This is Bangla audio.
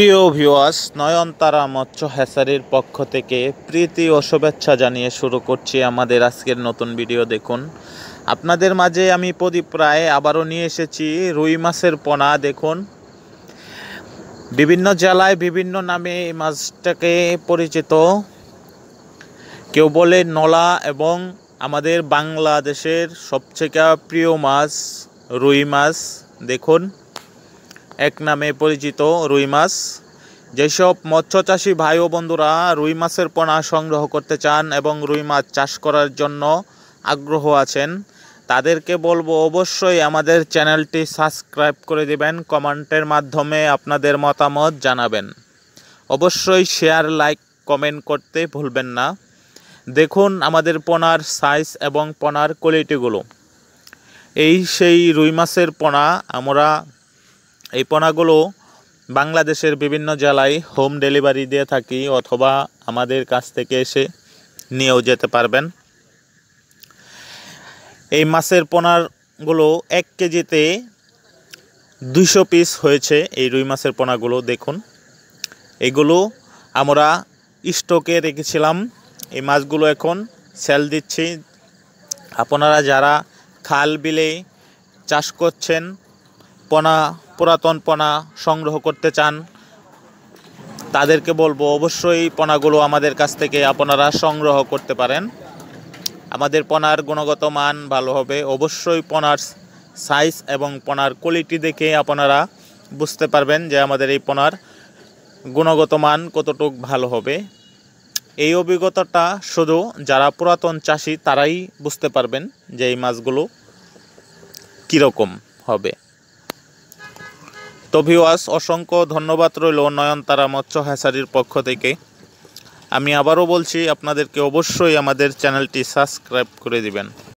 প্রিয় ভিউয়ার্স, নয়নতারা মৎস্য হ্যাচারির পক্ষ থেকে প্রীতি ও শুভেচ্ছা জানিয়ে শুরু করছি আমাদের আজকের নতুন ভিডিও। দেখুন, আপনাদের মাঝে আমি প্রদীপ রায় আবারও নিয়ে এসেছি রুই মাছের পোনা। দেখুন, বিভিন্ন জেলায় বিভিন্ন নামে এই মাছটাকে পরিচিত। কেউ বলে নলা, এবং আমাদের বাংলাদেশের সবথেকে প্রিয় মাছ রুই মাছ। দেখুন, এক নামে পরিচিত রুই মাছ। যেসব মৎস্যচাষী ভাই ও বন্ধুরা রুই মাছের পোনা সংগ্রহ করতে চান এবং রুই মাছ চাষ করার জন্য আগ্রহ আছেন, তাদেরকে বলবো অবশ্যই আমাদের চ্যানেলটি সাবস্ক্রাইব করে দিবেন। কমেন্টের মাধ্যমে আপনাদের মতামত জানাবেন। অবশ্যই শেয়ার, লাইক, কমেন্ট করতে ভুলবেন না। দেখুন আমাদের পোনার সাইজ এবং পোনার কোয়ালিটিগুলো। এই সেই রুই মাছের পোনা। আমরা এই পোনাগুলো বাংলাদেশের বিভিন্ন জেলায় হোম ডেলিভারি দিয়ে থাকি, অথবা আমাদের কাছ থেকে এসে নিয়েও যেতে পারবেন। এই মাছের পোনাগুলো 1 কেজিতে 200 পিস হয়েছে। এই রুই মাছের পোনাগুলো দেখুন, এগুলো আমরা স্টকে রেখেছিলাম। এই মাছগুলো এখন সেল দিচ্ছি। আপনারা যারা খাল বিলে চাষ করছেন, পুরাতন পোনা সংগ্রহ করতে চান, তাদেরকে বলবো অবশ্যই পোনাগুলো আমাদের কাছ থেকে আপনারা সংগ্রহ করতে পারেন। আমাদের পোনার গুণগত মান ভালো হবে। অবশ্যই পোনার সাইজ এবং পোনার কোয়ালিটি দেখে আপনারা বুঝতে পারবেন যে আমাদের এই পোনার গুণগত মান কতটুকু ভালো হবে। এই অভিজ্ঞতাটা শুধু যারা পুরাতন চাষি তারাই বুঝতে পারবেন যে এই মাছগুলো কীরকম হবে। তো ভিউয়ার্স, অসংখ্য ধন্যবাদ রইল নয়নতারা মৎস্য হ্যাচারির পক্ষ থেকে। আমি আবারও বলছি, আপনাদেরকে অবশ্যই আমাদের চ্যানেলটি সাবস্ক্রাইব করে দিবেন।